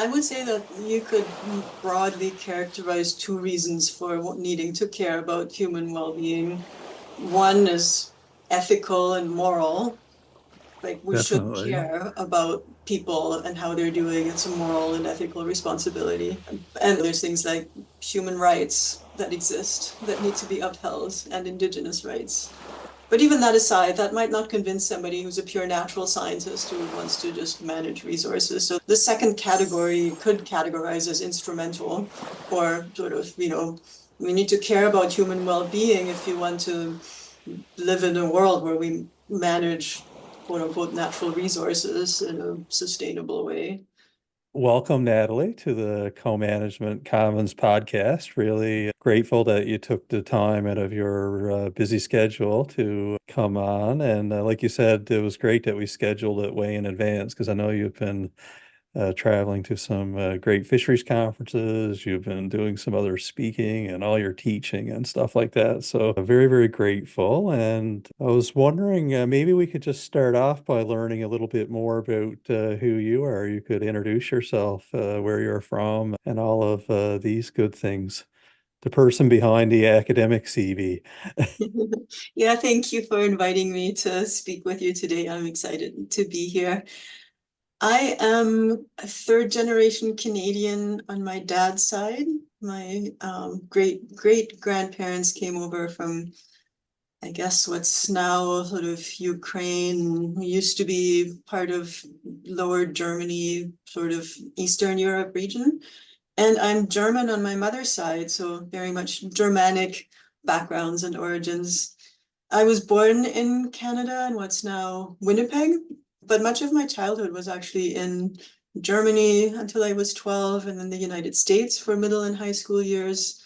I would say that you could broadly characterize two reasons for needing to care about human well-being. One is ethical and moral, like we should Definitely. care about people and how they're doing. It's a moral and ethical responsibility. And there's things like human rights that exist that need to be upheld and Indigenous rights. But even that aside, that might not convince somebody who's a pure natural scientist who wants to just manage resources. So the second category you could categorize as instrumental, or sort of, we need to care about human well-being if you want to live in a world where we manage quote unquote natural resources in a sustainable way. Welcome, Natalie, to the Co-Management Commons podcast. Really grateful that you took the time out of your busy schedule to come on. And like you said, it was great that we scheduled it way in advance because I know you've been traveling to some great fisheries conferences. You've been doing some other speaking and all your teaching and stuff like that. So very, very grateful. And I was wondering, maybe we could just start off by learning a little bit more about who you are. You could introduce yourself, where you're from, and all of these good things. The person behind the academic CV. Yeah, thank you for inviting me to speak with you today. I'm excited to be here. I am a third generation Canadian on my dad's side. My great grandparents came over from, I guess, what's now sort of Ukraine, used to be part of Lower Germany, sort of Eastern Europe region. And I'm German on my mother's side, so very much Germanic backgrounds and origins. I was born in Canada in what's now Winnipeg, but much of my childhood was actually in Germany until I was 12, and then the United States for middle and high school years.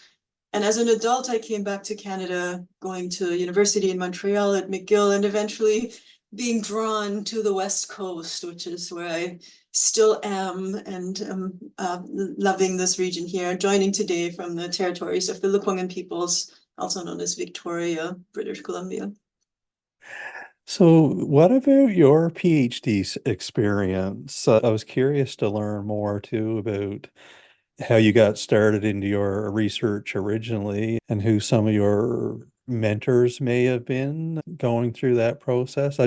And as an adult, I came back to Canada, going to university in Montreal at McGill, and eventually being drawn to the West Coast, which is where I still am, and am loving this region here, joining today from the territories of the Lekwungen Peoples, also known as Victoria, British Columbia. So, what about your PhD experience? I was curious to learn more too about how you got started into your research originally and who some of your mentors may have been going through that process.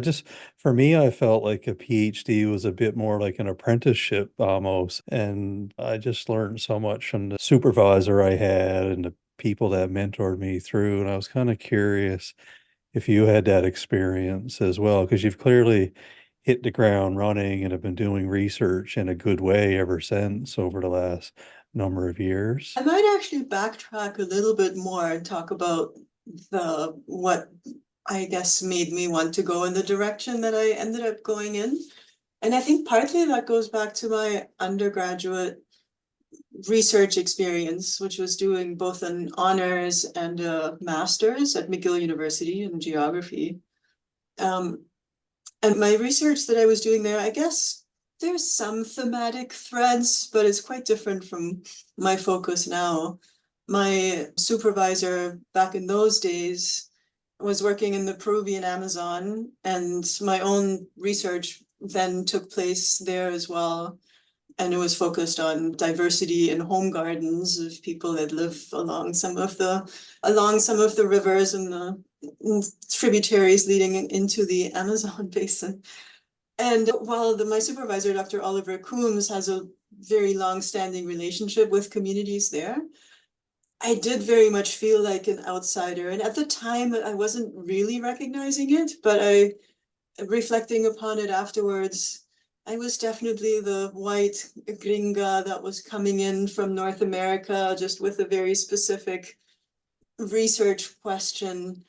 For me, I felt like a PhD was a bit more like an apprenticeship almost. And I just learned so much from the supervisor I had and the people that mentored me through. And I was kind of curious if you had that experience as well, because you've clearly hit the ground running and have been doing research in a good way ever since over the last number of years. I might actually backtrack a little bit more and talk about the what I guess made me want to go in the direction that I ended up going in. And I think partly that goes back to my undergraduate research experience, which was doing both an honors and a master's at McGill University in geography. Um, and my research that I was doing there, I guess there's some thematic threads, but it's quite different from my focus now. My supervisor back in those days was working in the Peruvian Amazon, and my own research then took place there as well. And it was focused on diversity in home gardens of people that live along some of the rivers and the tributaries leading into the Amazon basin. And while my supervisor, Dr. Oliver Coombs, has a very long-standing relationship with communities there, I did very much feel like an outsider. And at the time, I wasn't really recognizing it, but reflecting upon it afterwards, I was definitely the white gringa that was coming in from North America, just with a very specific research question.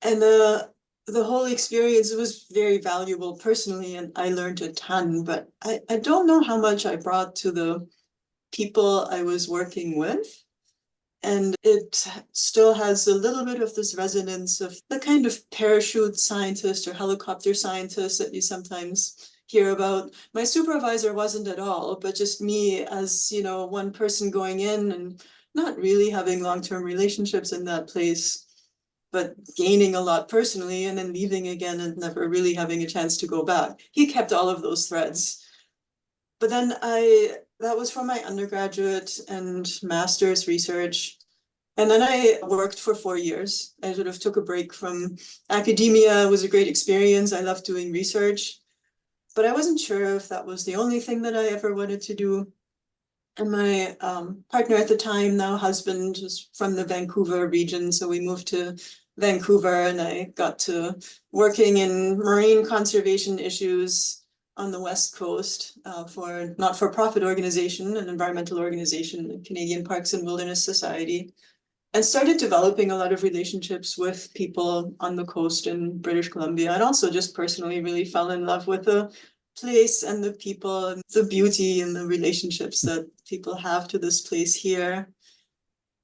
And the whole experience was very valuable personally, and I learned a ton, but I don't know how much I brought to the people I was working with. And it still has a little bit of this resonance of the kind of parachute scientist or helicopter scientist that you sometimes hear about. My supervisor wasn't at all, but just me as, one person going in and not really having long-term relationships in that place, but gaining a lot personally and then leaving again and never really having a chance to go back. He kept all of those threads. But then that was for my undergraduate and master's research. And then I worked for 4 years. I sort of took a break from academia. It was a great experience. I loved doing research, but I wasn't sure if that was the only thing that I ever wanted to do. And my partner at the time, now husband, was from the Vancouver region. So we moved to Vancouver and I got to working in marine conservation issues on the West Coast for a not-for-profit organization, an environmental organization, the Canadian Parks and Wilderness Society, and started developing a lot of relationships with people on the coast in British Columbia, and also just personally really fell in love with the place and the people and the beauty and the relationships that people have to this place here.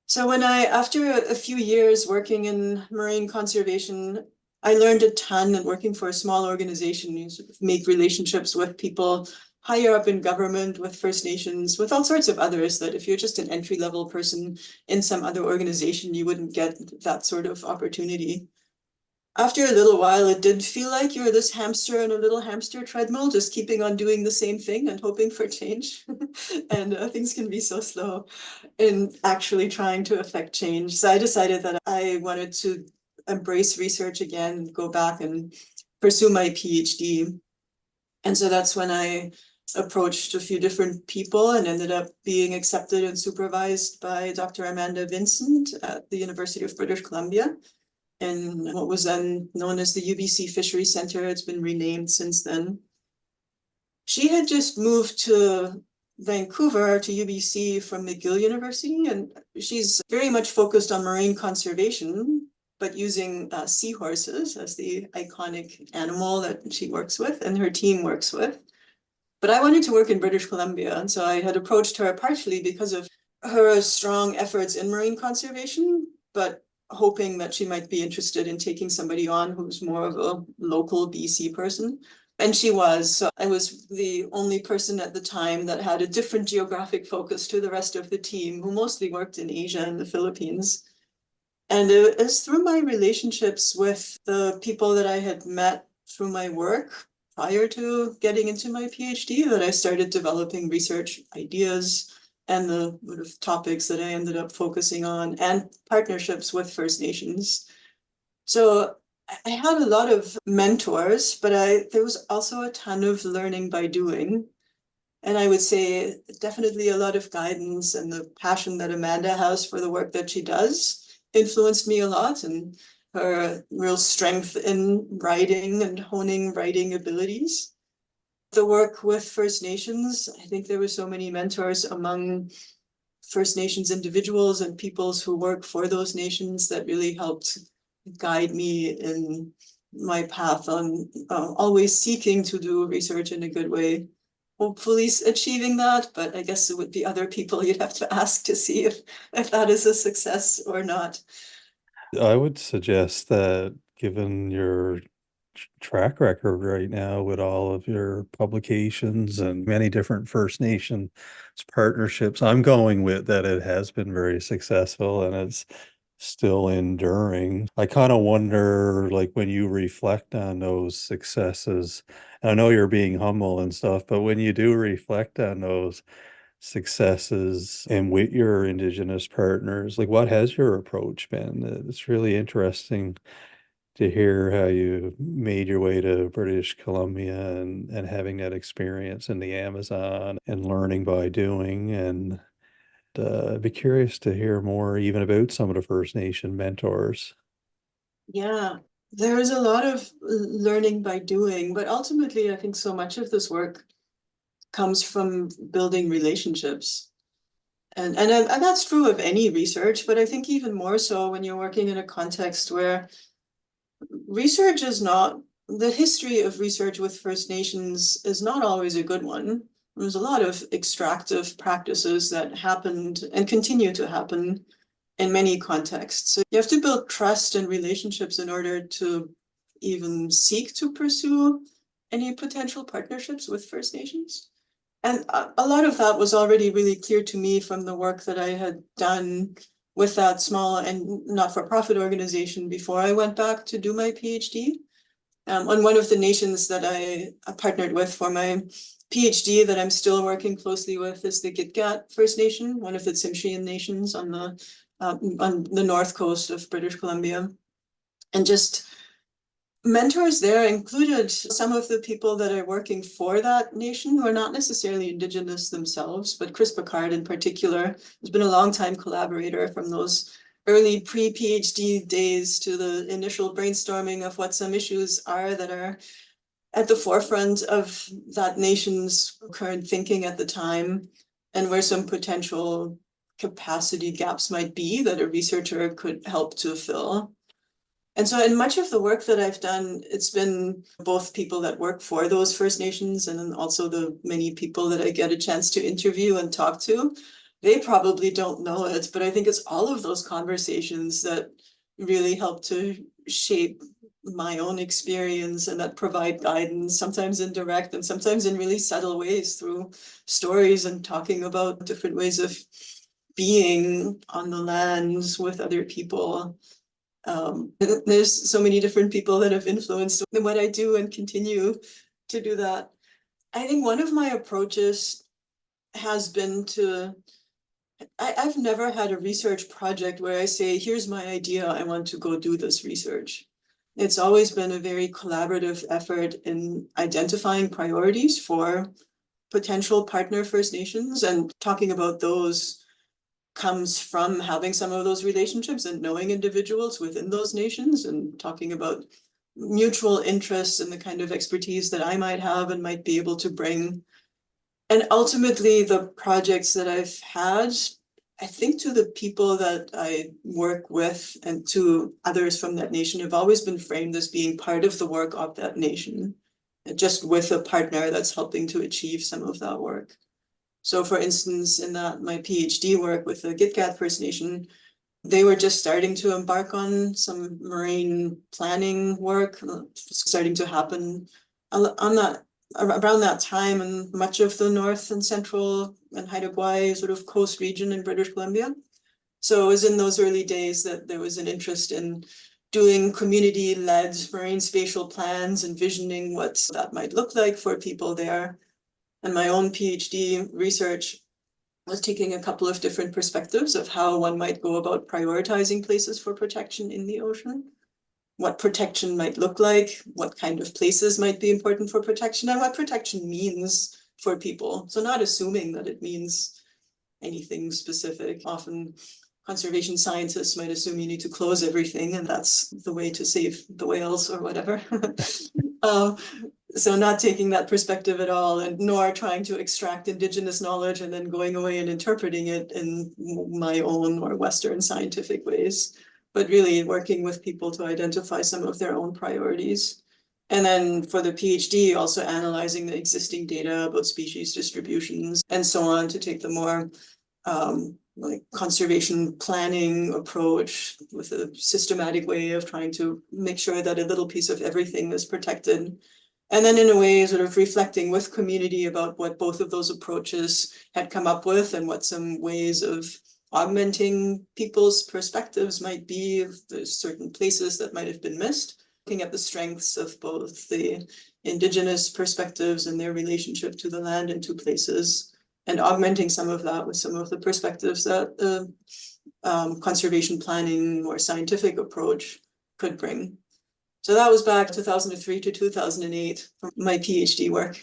So after a few years working in marine conservation, I learned a ton, and working for a small organization, you sort of make relationships with people higher up in government, with First Nations, with all sorts of others, that if you're just an entry-level person in some other organization, you wouldn't get that sort of opportunity. After a little while, it did feel like you're this hamster in a little hamster treadmill, just keeping on doing the same thing and hoping for change. And things can be so slow in actually trying to affect change. So I decided that I wanted to embrace research again, go back and pursue my PhD. And so that's when I approached a few different people and ended up being accepted and supervised by Dr. Amanda Vincent at the University of British Columbia in what was then known as the UBC Fisheries Center. It's been renamed since then. She had just moved to Vancouver to UBC from McGill University, and she's very much focused on marine conservation, but using seahorses as the iconic animal that she works with and her team works with. But I wanted to work in British Columbia, and so I had approached her partially because of her strong efforts in marine conservation, but hoping that she might be interested in taking somebody on who's more of a local BC person. And she was. So I was the only person at the time that had a different geographic focus to the rest of the team, who mostly worked in Asia and the Philippines. And it was through my relationships with the people that I had met through my work prior to getting into my PhD that I started developing research ideas and the sort of topics that I ended up focusing on, and partnerships with First Nations. So I had a lot of mentors, but there was also a ton of learning by doing. And I would say definitely a lot of guidance, and the passion that Amanda has for the work that she does influenced me a lot, and her real strength in writing and honing writing abilities. The work with First Nations, I think there were so many mentors among First Nations individuals and peoples who work for those nations that really helped guide me in my path on always seeking to do research in a good way. Hopefully achieving that, but I guess it would be other people you'd have to ask to see if that is a success or not. I would suggest that given your track record right now with all of your publications and many different First Nations partnerships, I'm going with that it has been very successful and it's still enduring. I kind of wonder, like, when you reflect on those successes, and I know you're being humble and stuff, but when you do reflect on those successes and with your Indigenous partners, like, what has your approach been? It's really interesting to hear how you made your way to British Columbia and having that experience in the Amazon and learning by doing. And I'd be curious to hear more even about some of the First Nation mentors. Yeah, there is a lot of learning by doing, but ultimately I think so much of this work comes from building relationships. And that's true of any research, but I think even more so when you're working in a context where research is not, the history of research with First Nations is not always a good one. There's a lot of extractive practices that happened and continue to happen in many contexts. So you have to build trust and relationships in order to even seek to pursue any potential partnerships with First Nations. And a lot of that was already really clear to me from the work that I had done with that small and not-for-profit organization before I went back to do my PhD. On one of the nations that I partnered with for my PhD that I'm still working closely with is the Gitgat First Nation, one of the Tsimshian nations on the north coast of British Columbia. And just mentors there included some of the people that are working for that nation who are not necessarily Indigenous themselves, but Chris Picard in particular has been a longtime collaborator from those early pre-PhD days to the initial brainstorming of what some issues are that are at the forefront of that nation's current thinking at the time, and where some potential capacity gaps might be that a researcher could help to fill. And so in much of the work that I've done, it's been both people that work for those First Nations and then also the many people that I get a chance to interview and talk to. They probably don't know it, but I think it's all of those conversations that really help to shape my own experience and that provide guidance, sometimes indirect and sometimes in really subtle ways through stories and talking about different ways of being on the lands with other people. There's so many different people that have influenced what I do and continue to do that. I think one of my approaches has been to, I've never had a research project where I say, here's my idea, I want to go do this research. It's always been a very collaborative effort in identifying priorities for potential partner First Nations and talking about those comes from having some of those relationships and knowing individuals within those nations and talking about mutual interests and the kind of expertise that I might have and might be able to bring. And ultimately, the projects that I've had, I think to the people that I work with and to others from that nation have always been framed as being part of the work of that nation, just with a partner that's helping to achieve some of that work. So for instance, in my PhD work with the Gitgat First Nation, they were just starting to embark on some marine planning work, starting to happen on that around that time in much of the north and central and Haida Gwaii sort of coast region in British Columbia. So it was in those early days that there was an interest in doing community-led marine spatial plans, envisioning what that might look like for people there. And my own PhD research was taking a couple of different perspectives of how one might go about prioritizing places for protection in the ocean, what protection might look like, what kind of places might be important for protection, and what protection means for people. So not assuming that it means anything specific. Often conservation scientists might assume you need to close everything and that's the way to save the whales or whatever. So not taking that perspective at all, and nor trying to extract Indigenous knowledge and then going away and interpreting it in my own or Western scientific ways, but really working with people to identify some of their own priorities. And then for the PhD, also analyzing the existing data about species distributions and so on to take the more like conservation planning approach with a systematic way of trying to make sure that a little piece of everything is protected. And then in a way, sort of reflecting with community about what both of those approaches had come up with and what some ways of augmenting people's perspectives might be, if there's certain places that might have been missed, looking at the strengths of both the Indigenous perspectives and their relationship to the land and to places, and augmenting some of that with some of the perspectives that the conservation planning or scientific approach could bring. So that was back 2003 to 2008 for my PhD work.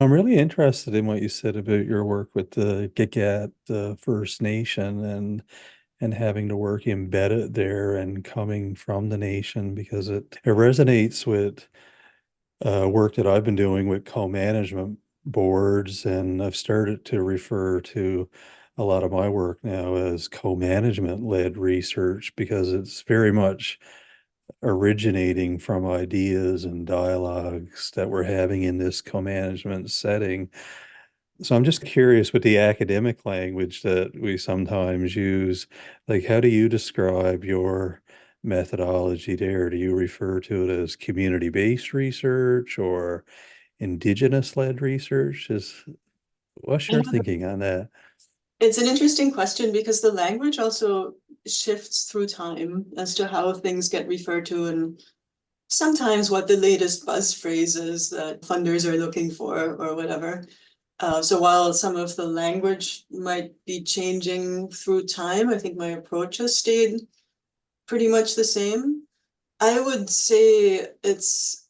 I'm really interested in what you said about your work with the Gitgat, the First Nation, and having to work embedded there and coming from the nation, because it resonates with work that I've been doing with co-management boards, and I've started to refer to a lot of my work now as co-management led research, because it's very much originating from ideas and dialogues that we're having in this co-management setting. So I'm just curious, with the academic language that we sometimes use, like, how do you describe your methodology there? Do you refer to it as community-based research or indigenous-led research? What's your thinking on that? It's an interesting question because the language also shifts through time as to how things get referred to and sometimes what the latest buzz phrase is that funders are looking for or whatever. So while some of the language might be changing through time, I think my approach has stayed pretty much the same. I would say it's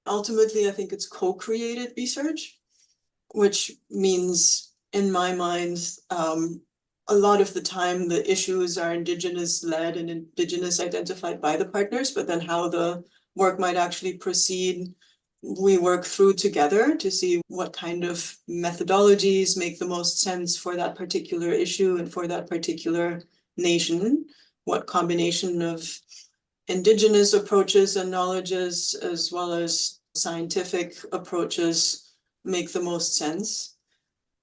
ultimately, I think it's co-created research, which means in my mind, a lot of the time the issues are Indigenous led and Indigenous identified by the partners, but then how the work might actually proceed, we work through together to see what kind of methodologies make the most sense for that particular issue and for that particular nation, what combination of Indigenous approaches and knowledges as well as scientific approaches make the most sense.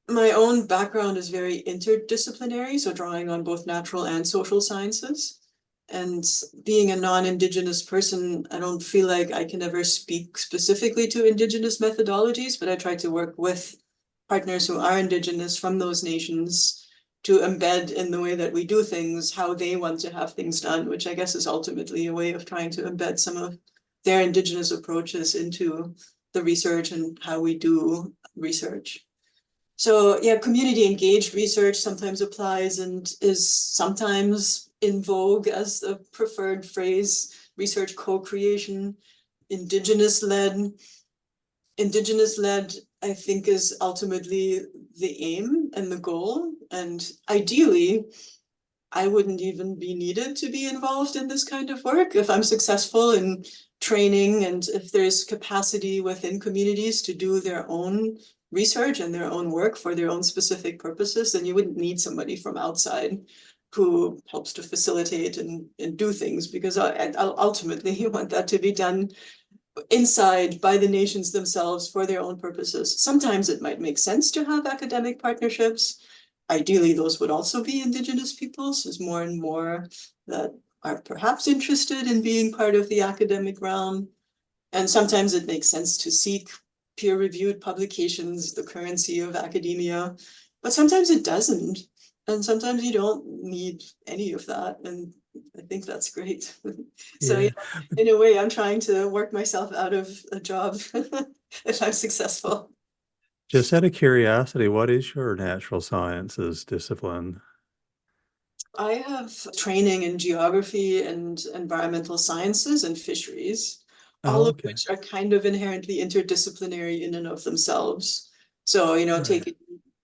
My own background is very interdisciplinary, so drawing on both natural and social sciences. And being a non-Indigenous person, I don't feel like I can ever speak specifically to Indigenous methodologies, but I try to work with partners who are Indigenous from those nations to embed in the way that we do things, how they want to have things done, which I guess is ultimately a way of trying to embed some of their Indigenous approaches into the research and how we do research. So yeah, community engaged research sometimes applies and is sometimes in vogue as the preferred phrase, research co-creation, Indigenous led. Indigenous led, I think, is ultimately the aim and the goal. And ideally, I wouldn't even be needed to be involved in this kind of work if I'm successful in training and if there's capacity within communities to do their own research and their own work for their own specific purposes, then you wouldn't need somebody from outside who helps to facilitate and do things, because ultimately you want that to be done inside by the nations themselves for their own purposes. Sometimes it might make sense to have academic partnerships. Ideally, those would also be Indigenous peoples. There's more and more that are perhaps interested in being part of the academic realm. And sometimes it makes sense to seek peer-reviewed publications, the currency of academia, but sometimes it doesn't. And sometimes you don't need any of that. And I think that's great. So yeah, Yeah. in a way, I'm trying to work myself out of a job if I'm successful. Just out of curiosity, what is your natural sciences discipline? I have training in geography and environmental sciences and fisheries, all Oh, of okay. which are kind of inherently interdisciplinary in and of themselves. So, Right. taking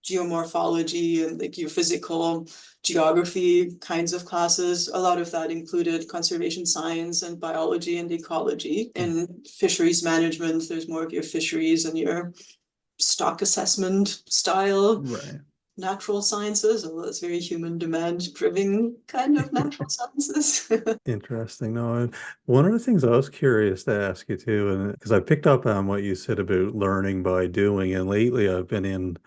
geomorphology and like geophysical geography kinds of classes, a lot of that included conservation science and biology and ecology. Mm. In fisheries management, there's more of your fisheries and your stock assessment style Right. natural sciences, although it's very human demand driven kind of natural sciences. Interesting. No, and one of the things I was curious to ask you too, and because I picked up on what you said about learning by doing, and lately I've been in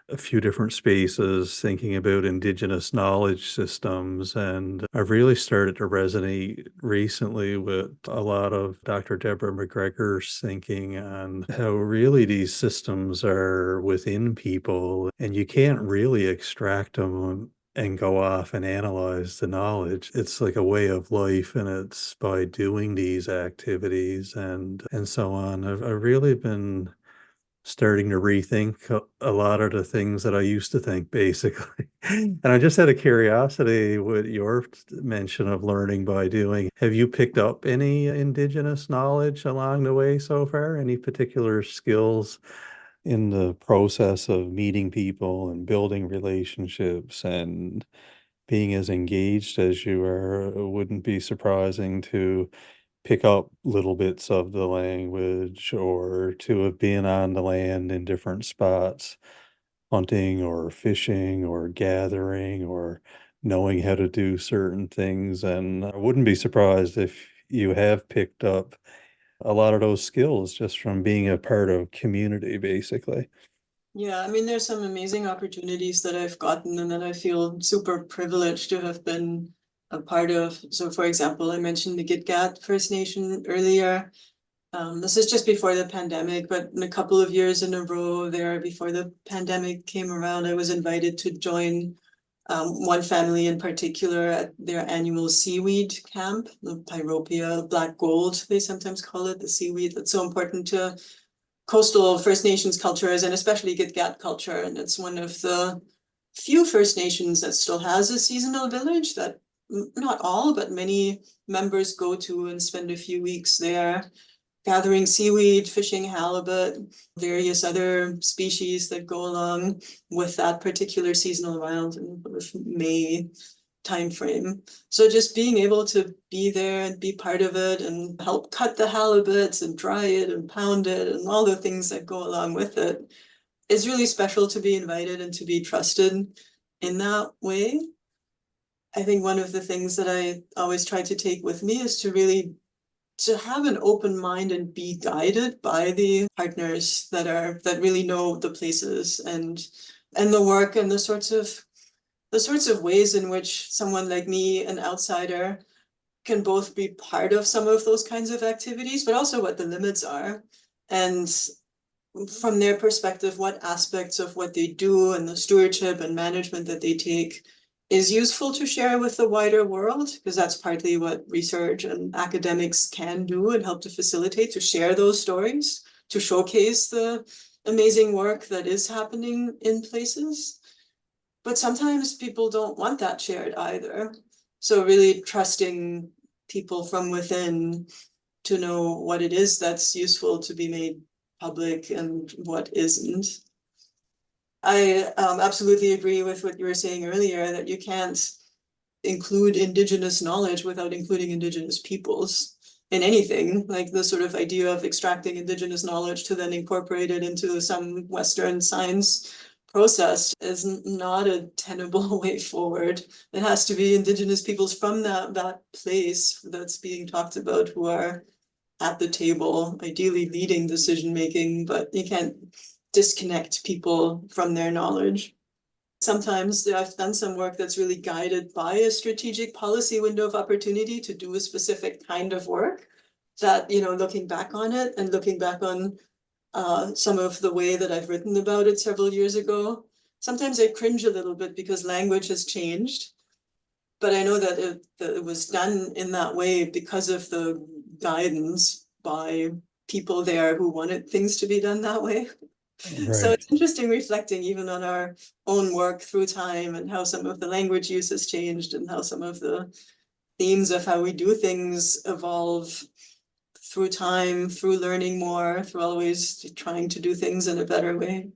a few different spaces thinking about Indigenous knowledge systems. And I've really started to resonate recently with a lot of Dr. Deborah McGregor's thinking on how really these systems are within people and you can't really extract them and go off and analyze the knowledge. It's like a way of life, and it's by doing these activities and so on. I've really been starting to rethink a lot of the things that I used to think, basically. And I just had a curiosity with your mention of learning by doing. Have you picked up any Indigenous knowledge along the way so far? Any particular skills in the process of meeting people and building relationships and being as engaged as you are? It wouldn't be surprising to pick up little bits of the language or to have been on the land in different spots, hunting or fishing or gathering or knowing how to do certain things. And I wouldn't be surprised if you have picked up a lot of those skills just from being a part of community, basically. Yeah, I mean, there's some amazing opportunities that I've gotten and that I feel super privileged to have been a part of. So for example, I mentioned the Gitgat First Nation earlier. This is just before the pandemic, but in a couple of years in a row there before the pandemic came around, I was invited to join One family in particular at their annual seaweed camp, the pyropia, black gold, they sometimes call it, the seaweed that's so important to coastal First Nations cultures and especially Gitgat culture. And it's one of the few First Nations that still has a seasonal village that not all, but many members go to and spend a few weeks there gathering seaweed, fishing halibut, various other species that go along with that particular seasonal wild and May timeframe. So just being able to be there and be part of it and help cut the halibuts and dry it and pound it and all the things that go along with it is really special to be invited and to be trusted in that way. I think one of the things that I always try to take with me is to really to have an open mind and be guided by the partners that really know the places and the work and the sorts of ways in which someone like me, an outsider, can both be part of some of those kinds of activities, but also what the limits are. And from their perspective, what aspects of what they do and the stewardship and management that they take is useful to share with the wider world, because that's partly what research and academics can do and help to facilitate, to share those stories, to showcase the amazing work that is happening in places. But sometimes people don't want that shared either. So really trusting people from within to know what it is that's useful to be made public and what isn't. I absolutely agree with what you were saying earlier, that you can't include Indigenous knowledge without including Indigenous peoples in anything. Like the sort of idea of extracting Indigenous knowledge to then incorporate it into some Western science process is not a tenable way forward. It has to be Indigenous peoples from that place that's being talked about who are at the table, ideally leading decision making, but you can't disconnect people from their knowledge. Sometimes I've done some work that's really guided by a strategic policy window of opportunity to do a specific kind of work that, you know, looking back on it and looking back on some of the way that I've written about it several years ago, sometimes I cringe a little bit because language has changed. But I know that it was done in that way because of the guidance by people there who wanted things to be done that way. So Right. it's interesting reflecting even on our own work through time and how some of the language use has changed and how some of the themes of how we do things evolve through time, through learning more, through always trying to do things in a better way.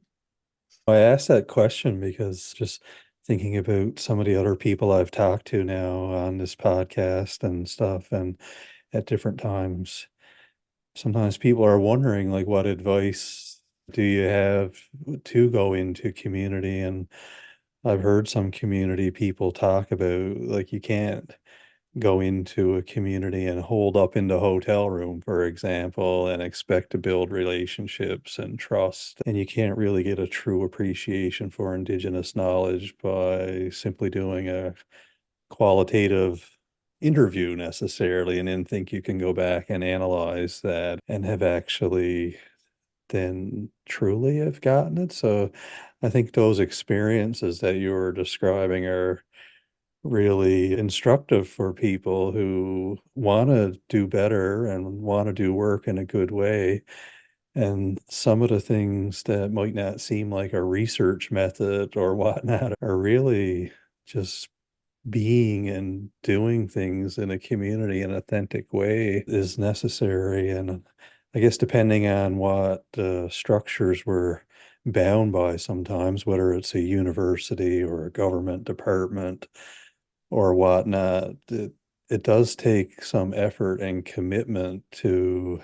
I asked that question because just thinking about some of the other people I've talked to now on this podcast and stuff, and at different times, sometimes people are wondering, like, what advice do you have to go into community? And I've heard some community people talk about, like, you can't go into a community and hold up in the hotel room, for example, and expect to build relationships and trust. And you can't really get a true appreciation for Indigenous knowledge by simply doing a qualitative interview necessarily, and then think you can go back and analyze that and have actually then truly have gotten it. So I think those experiences that you were describing are really instructive for people who want to do better and want to do work in a good way. And some of the things that might not seem like a research method or whatnot are really just being and doing things in a community in an authentic way is necessary. And I guess depending on what structures we're bound by sometimes, whether it's a university or a government department or whatnot, it does take some effort and commitment to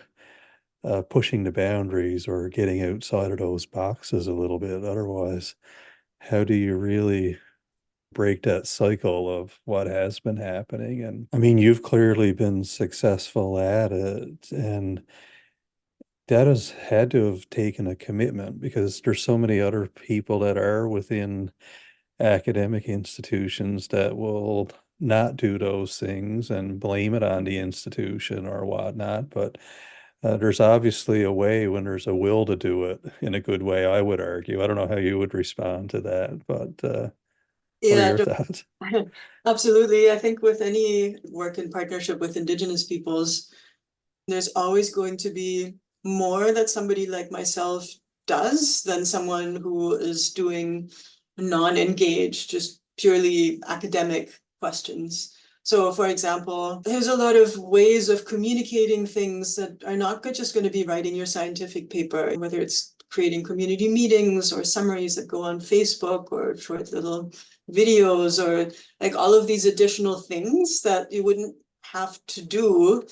pushing the boundaries or getting outside of those boxes a little bit. Otherwise, how do you really break that cycle of what has been happening? And I mean, you've clearly been successful at it, and that has had to have taken a commitment because there's so many other people that are within academic institutions that will not do those things and blame it on the institution or whatnot. But there's obviously a way when there's a will to do it in a good way, I would argue. I don't know how you would respond to that, but What are Yeah, your thoughts? absolutely. I think with any work in partnership with Indigenous peoples, there's always going to be more that somebody like myself does than someone who is doing non-engaged, just purely academic questions. So, for example, there's a lot of ways of communicating things that are not just going to be writing your scientific paper, whether it's creating community meetings or summaries that go on Facebook or short little videos or like all of these additional things that you wouldn't have to do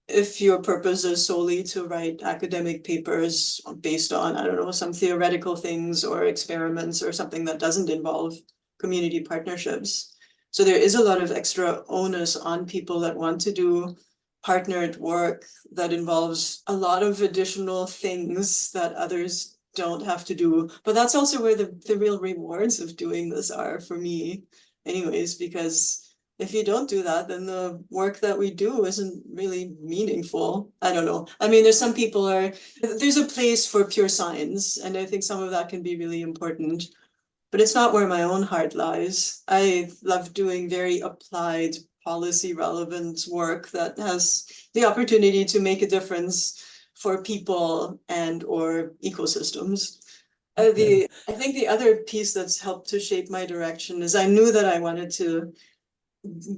if your purpose is solely to write academic papers based on, I don't know, some theoretical things or experiments or something that doesn't involve community partnerships. So there is a lot of extra onus on people that want to do partnered work that involves a lot of additional things that others don't have to do. But that's also where the real rewards of doing this are for me, anyways, because if you don't do that, then the work that we do isn't really meaningful. I don't know. I mean, there's a place for pure science, and I think some of that can be really important, but it's not where my own heart lies. I love doing very applied, policy relevant work that has the opportunity to make a difference for people and or ecosystems. Yeah. I think the other piece that's helped to shape my direction is I knew that I wanted to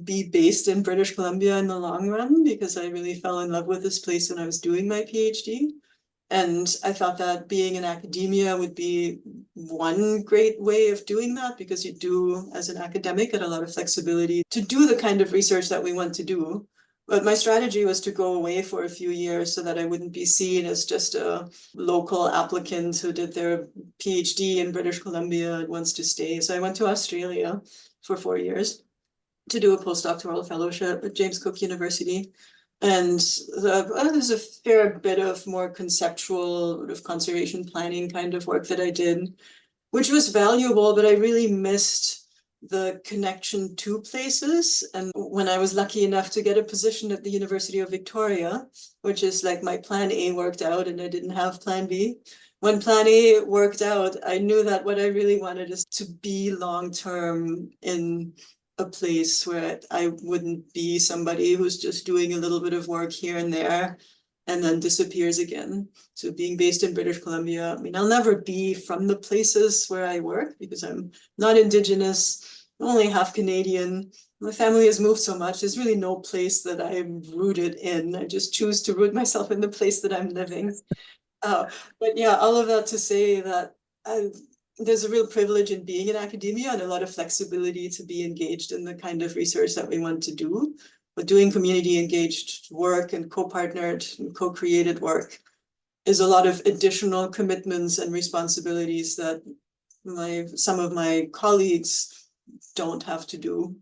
be based in British Columbia in the long run because I really fell in love with this place when I was doing my PhD. And I thought that being in academia would be one great way of doing that because you do, as an academic, get a lot of flexibility to do the kind of research that we want to do. But my strategy was to go away for a few years so that I wouldn't be seen as just a local applicant who did their PhD in British Columbia and wants to stay. So I went to Australia for 4 years to do a postdoctoral fellowship at James Cook University. And there's a fair bit of more conceptual sort of conservation planning kind of work that I did, which was valuable, but I really missed the connection to places. And when I was lucky enough to get a position at the University of Victoria, which is like my plan A worked out and I didn't have plan B. When plan A worked out, I knew that what I really wanted is to be long term in a place where I wouldn't be somebody who's just doing a little bit of work here and there and then disappears again. So being based in British Columbia, I mean, I'll never be from the places where I work because I'm not Indigenous, I'm only half Canadian. My family has moved so much. There's really no place that I'm rooted in. I just choose to root myself in the place that I'm living. But yeah, all of that to say that there's a real privilege in being in academia and a lot of flexibility to be engaged in the kind of research that we want to do. But doing community engaged work and co-partnered and co-created work is a lot of additional commitments and responsibilities that some of my colleagues don't have to do.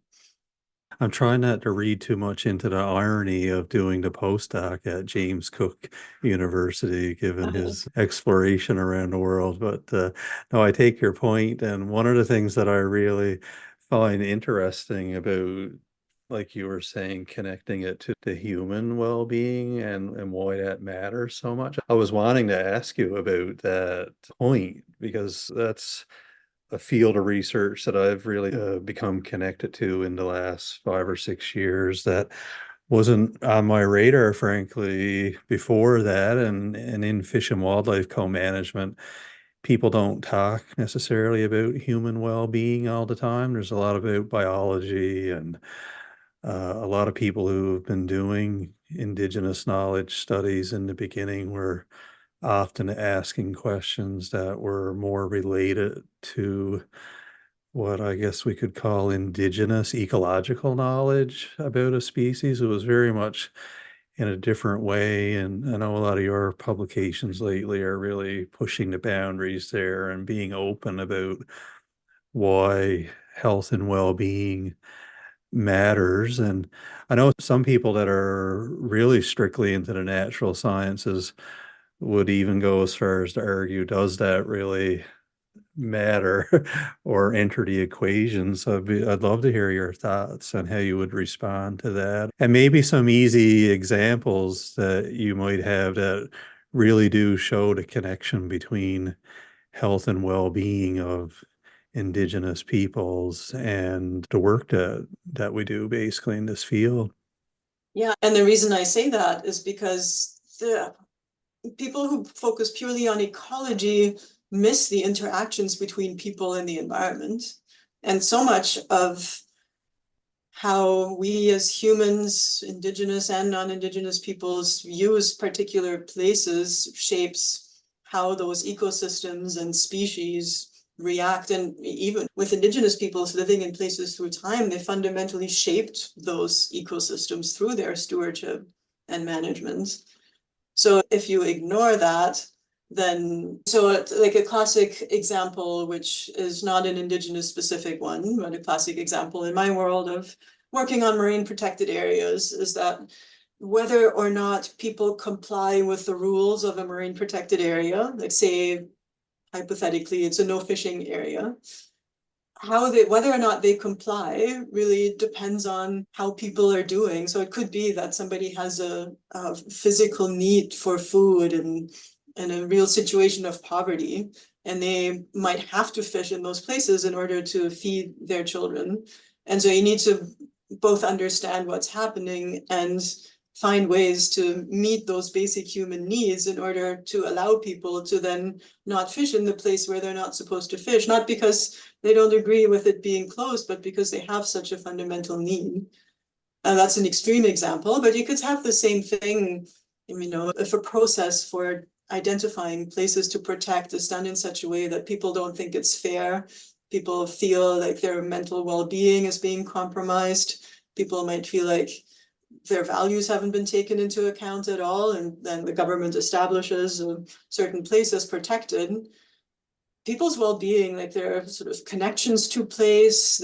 I'm trying not to read too much into the irony of doing the postdoc at James Cook University, given his exploration around the world. But no, I take your point. And one of the things that I really find interesting about, like you were saying, connecting it to the human well-being and why that matters so much. I was wanting to ask you about that point because that's a field of research that I've really become connected to in the last 5 or 6 years that wasn't on my radar, frankly, before that. And in fish and wildlife co-management, people don't talk necessarily about human well-being all the time. There's a lot about biology and a lot of people who have been doing indigenous knowledge studies in the beginning were often asking questions that were more related to what I guess we could call indigenous ecological knowledge about a species. It was very much in a different way. And I know a lot of your publications lately are really pushing the boundaries there and being open about why health and well-being matters. And I know some people that are really strictly into the natural sciences would even go as far as to argue, does that really matter or enter the equation? So I'd love to hear your thoughts on how you would respond to that. And maybe some easy examples that you might have that really do show the connection between health and well-being of Indigenous peoples and the work that we do basically in this field. Yeah, and the reason I say that is because the people who focus purely on ecology miss the interactions between people and the environment. And so much of how we as humans, Indigenous and non-Indigenous peoples, use particular places shapes how those ecosystems and species react. And even with Indigenous peoples living in places through time, they fundamentally shaped those ecosystems through their stewardship and management. So if you ignore that, then, so it's like a classic example, which is not an Indigenous specific one, but a classic example in my world of working on marine protected areas is that whether or not people comply with the rules of a marine protected area, like say, hypothetically, it's a no fishing area, whether or not they comply really depends on how people are doing. So it could be that somebody has a physical need for food and a real situation of poverty, and they might have to fish in those places in order to feed their children. And so you need to both understand what's happening and find ways to meet those basic human needs in order to allow people to then not fish in the place where they're not supposed to fish, not because they don't agree with it being closed, but because they have such a fundamental need. And that's an extreme example, but you could have the same thing, if a process for identifying places to protect is done in such a way that people don't think it's fair, people feel like their mental well-being is being compromised, people might feel like their values haven't been taken into account at all, and then the government establishes a certain place as protected. People's well-being, like their sort of connections to place,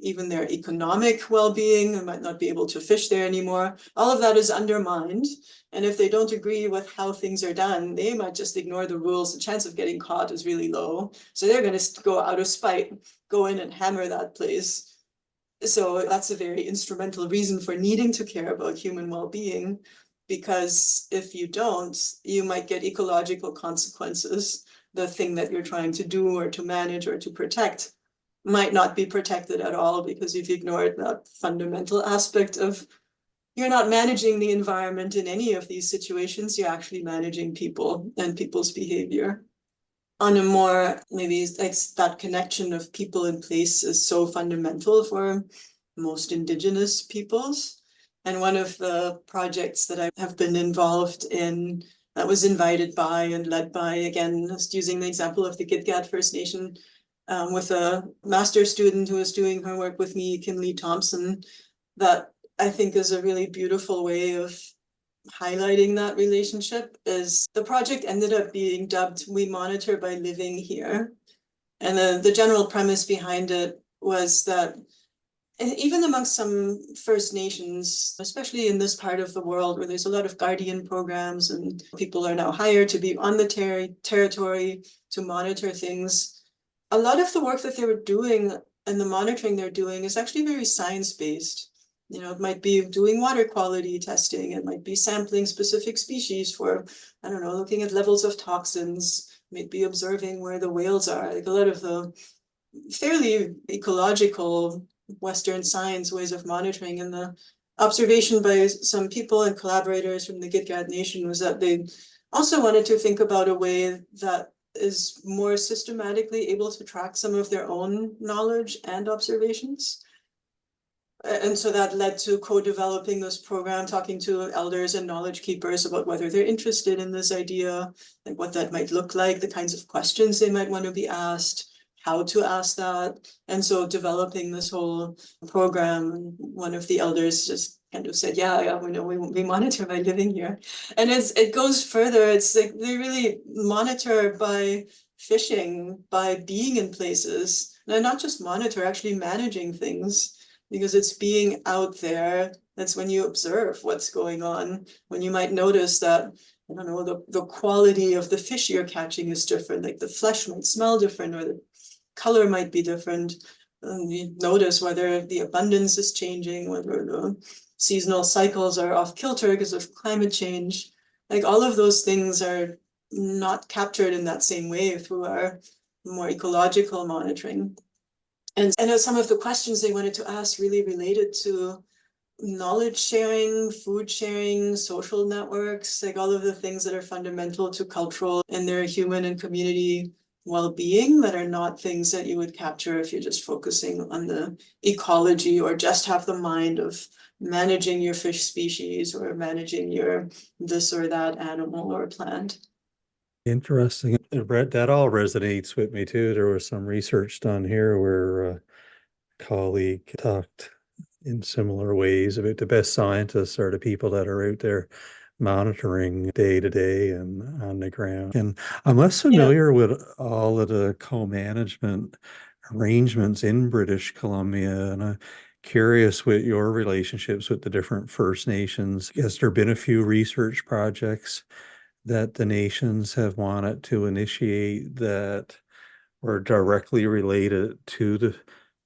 even their economic well-being, they might not be able to fish there anymore. All of that is undermined. And if they don't agree with how things are done, they might just ignore the rules. The chance of getting caught is really low. So they're going to go out of spite, go in and hammer that place. So that's a very instrumental reason for needing to care about human well-being, because if you don't, you might get ecological consequences. The thing that you're trying to do or to manage or to protect might not be protected at all because you've ignored that fundamental aspect of you're not managing the environment in any of these situations, you're actually managing people and people's behavior. On a more, maybe like that connection of people and place is so fundamental for most Indigenous peoples. And one of the projects that I have been involved in that was invited by and led by, again, just using the example of the Gitga'at First Nation, with a master's student who was doing her work with me, Kim Lee Thompson, that I think is a really beautiful way of highlighting that relationship. Is the project ended up being dubbed We Monitor by Living Here. And the general premise behind it was that even amongst some First Nations, especially in this part of the world where there's a lot of guardian programs and people are now hired to be on the territory to monitor things, a lot of the work that they were doing and the monitoring they're doing is actually very science-based. It might be doing water quality testing, it might be sampling specific species for, I don't know, looking at levels of toxins, maybe observing where the whales are. Like a lot of the fairly ecological Western science ways of monitoring, and the observation by some people and collaborators from the Gitga'at Nation was that they also wanted to think about a way that is more systematically able to track some of their own knowledge and observations. And so that led to co-developing this program, talking to elders and knowledge keepers about whether they're interested in this idea, like what that might look like, the kinds of questions they might want to be asked, how to ask that. And so developing this whole program, one of the elders just kind of said, yeah, we monitor by living here. And it goes further. It's like they really monitor by fishing, by being in places, and not just monitor, actually managing things. Because it's being out there, that's when you observe what's going on, when you might notice that, I don't know, the quality of the fish you're catching is different, like the flesh might smell different or the color might be different. And you notice whether the abundance is changing, whether the seasonal cycles are off kilter because of climate change. Like all of those things are not captured in that same way through our more ecological monitoring. And I know some of the questions they wanted to ask really related to knowledge sharing, food sharing, social networks, like all of the things that are fundamental to cultural and their human and community well-being that are not things that you would capture if you're just focusing on the ecology or just have the mind of managing your fish species or managing your this or that animal or plant. Interesting. That all resonates with me too. There was some research done here where a colleague talked in similar ways about the best scientists are the people that are out there monitoring day to day and on the ground. And I'm less Yeah. familiar with all of the co-management arrangements in British Columbia, and I'm curious with your relationships with the different First Nations. Has there been a few research projects that the nations have wanted to initiate that were directly related to the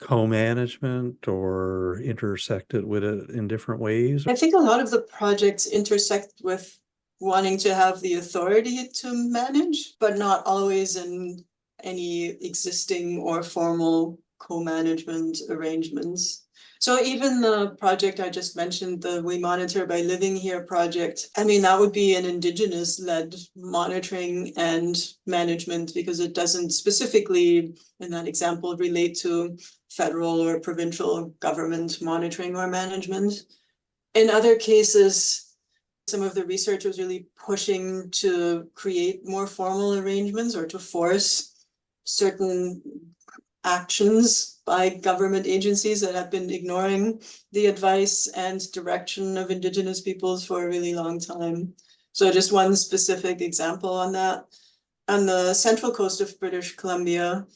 co-management or intersected with it in different ways? I think a lot of the projects intersect with wanting to have the authority to manage, but not always in any existing or formal co-management arrangements. So even the project I just mentioned, the We Monitor by Living Here project, I mean, that would be an Indigenous-led monitoring and management because it doesn't specifically, in that example, relate to federal or provincial government monitoring or management. In other cases, some of the research was really pushing to create more formal arrangements or to force certain actions by government agencies that have been ignoring the advice and direction of Indigenous peoples for a really long time. So just one specific example on that. On the central coast of British Columbia,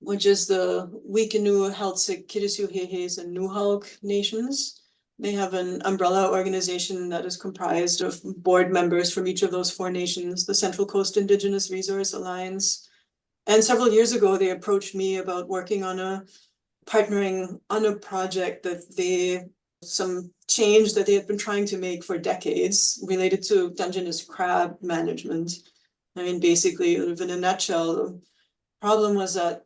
which is the Wikinou, Heiltsuk, Kitasoo, and Newhalk nations. They have an umbrella organization that is comprised of board members from each of those four nations, the Central Coast Indigenous Resource Alliance. And several years ago, they approached me about working on partnering on a project that some change that they had been trying to make for decades related to Dungeness crab management. I mean, basically, in a nutshell, the problem was that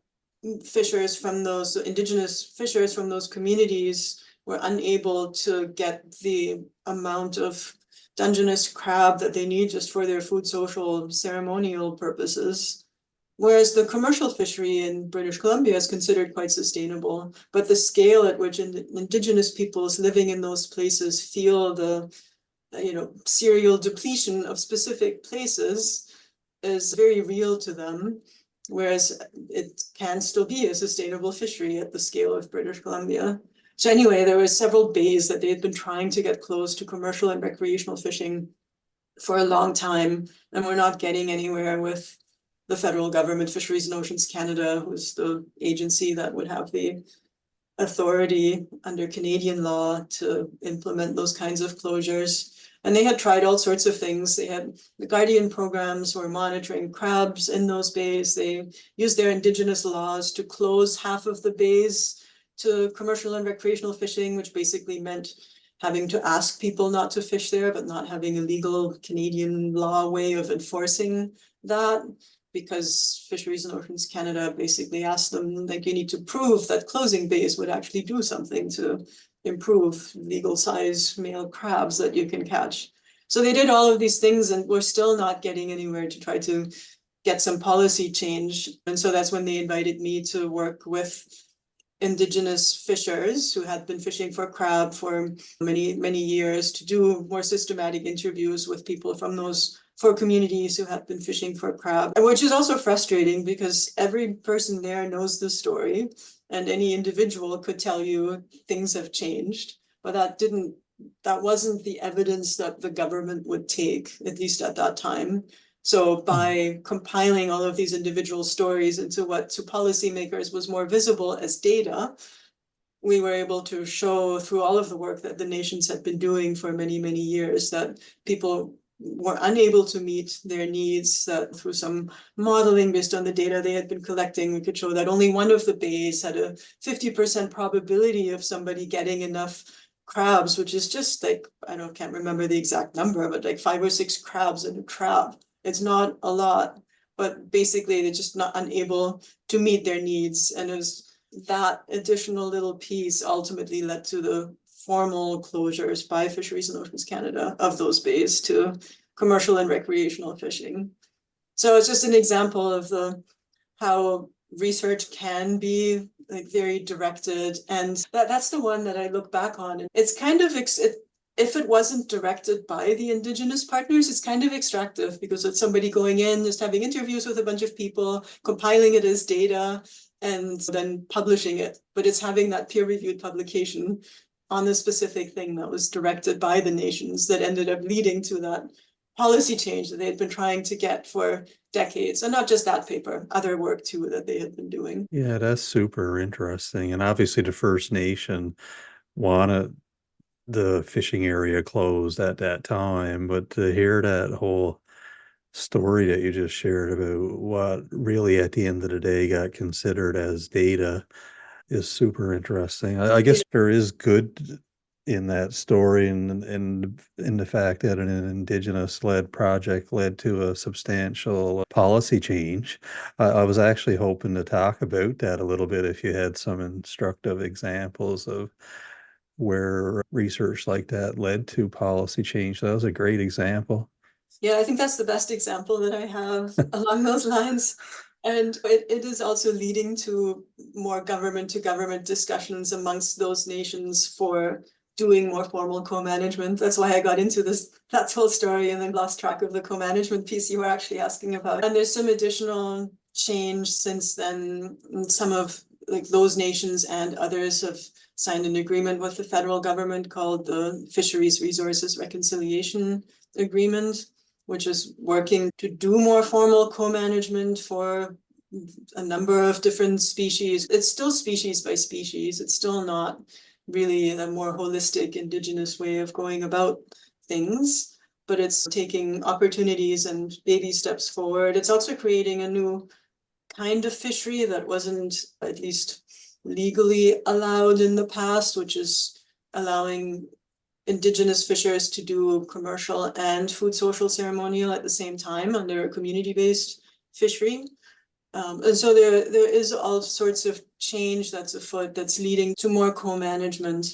fishers from those Indigenous fishers from those communities were unable to get the amount of Dungeness crab that they need just for their food, social, ceremonial purposes. Whereas the commercial fishery in British Columbia is considered quite sustainable, but the scale at which Indigenous peoples living in those places feel the serial depletion of specific places is very real to them, whereas it can still be a sustainable fishery at the scale of British Columbia. So anyway, there were several bays that they had been trying to get close to commercial and recreational fishing for a long time, and we're not getting anywhere with the federal government. Fisheries and Oceans Canada, who's the agency that would have the authority under Canadian law to implement those kinds of closures. And they had tried all sorts of things. They had the Guardian programs were monitoring crabs in those bays. They used their Indigenous laws to close half of the bays to commercial and recreational fishing, which basically meant having to ask people not to fish there, but not having a legal Canadian law way of enforcing that, because Fisheries and Oceans Canada basically asked them, like, you need to prove that closing bays would actually do something to improve legal size male crabs that you can catch. So they did all of these things and we're still not getting anywhere to try to get some policy change. And so that's when they invited me to work with Indigenous fishers who had been fishing for crab for many, many years to do more systematic interviews with people from those four communities who had been fishing for crab, which is also frustrating because every person there knows the story and any individual could tell you things have changed, but that wasn't the evidence that the government would take, at least at that time. So by compiling all of these individual stories into what to policymakers was more visible as data, we were able to show through all of the work that the nations had been doing for many, many years that people were unable to meet their needs, that through some modeling based on the data they had been collecting, we could show that only one of the bays had a 50% probability of somebody getting enough crabs, which is just like, can't remember the exact number, but like 5 or 6 crabs in a trap. It's not a lot, but basically they're just not unable to meet their needs. And it was that additional little piece ultimately led to the formal closures by Fisheries and Oceans Canada of those bays to commercial and recreational fishing. So it's just an example of how research can be like very directed, and that's the one that I look back on. And it's kind of if it wasn't directed by the Indigenous partners, it's kind of extractive because it's somebody going in, just having interviews with a bunch of people, compiling it as data, and then publishing it. But it's having that peer-reviewed publication on the specific thing that was directed by the nations that ended up leading to that policy change that they had been trying to get for decades. And not just that paper, other work too that they had been doing. Yeah, that's super interesting. And obviously the First Nation wanted the fishing area closed at that time, but to hear that whole story that you just shared about what really at the end of the day got considered as data is super interesting. I Yeah. guess there is good in that story, and in the fact that an Indigenous led project led to a substantial policy change. I was actually hoping to talk about that a little bit if you had some instructive examples of where research like that led to policy change. That was a great example. Yeah, I think that's the best example that I have along those lines. And it is also leading to more government to government discussions amongst those nations for doing more formal co-management. That's why I got into that whole story and then lost track of the co-management piece you were actually asking about. And there's some additional change since then. Some of like those nations and others have signed an agreement with the federal government called the Fisheries Resources Reconciliation Agreement, which is working to do more formal co-management for a number of different species. It's still species by species. It's still not really a more holistic Indigenous way of going about things, but it's taking opportunities and baby steps forward. It's also creating a new kind of fishery that wasn't at least legally allowed in the past, which is allowing Indigenous fishers to do commercial and food social ceremonial at the same time under a community-based fishery. And so there is all sorts of change that's afoot that's leading to more co-management.